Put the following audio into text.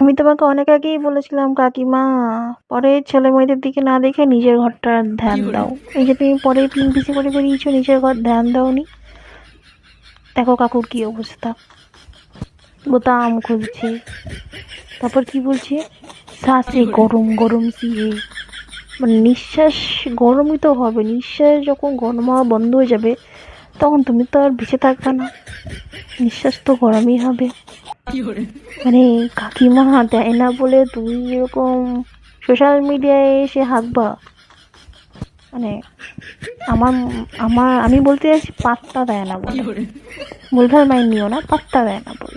আমি তোমাকে অনেক আগেই বলেছিলাম কাকিমা, পরে ছেলে মেয়েদের দিকে না দেখে নিজের ঘরটার ধ্যান দাও। এই যে তুমি পরে পিন পিছে করে বেরিয়েছো, নিজের ঘর ধ্যান দাওনি। দেখো কাকুর কি অবস্থা, বোতাম খুলছে, তারপর কি বলছে, শ্বাসে গরম গরম সিয়ে, মানে নিঃশ্বাস গরমই তো হবে, নিঃশ্বাস যখন গরম হওয়া বন্ধ হয়ে যাবে তখন তুমি তো আর বেঁচে থাকবে না, নিঃশ্বাস তো গরমই হবে। মানে কাকিমা দেয় না বলে তুমি এরকম সোশ্যাল মিডিয়ায় এসে হাঁকবা? মানে আমার আমার আমি বলতে চাইছি পাত্তা দেয় না বলে, ভুলভাল মাইন্ড নিও না, পাত্তা দেয় না বলে।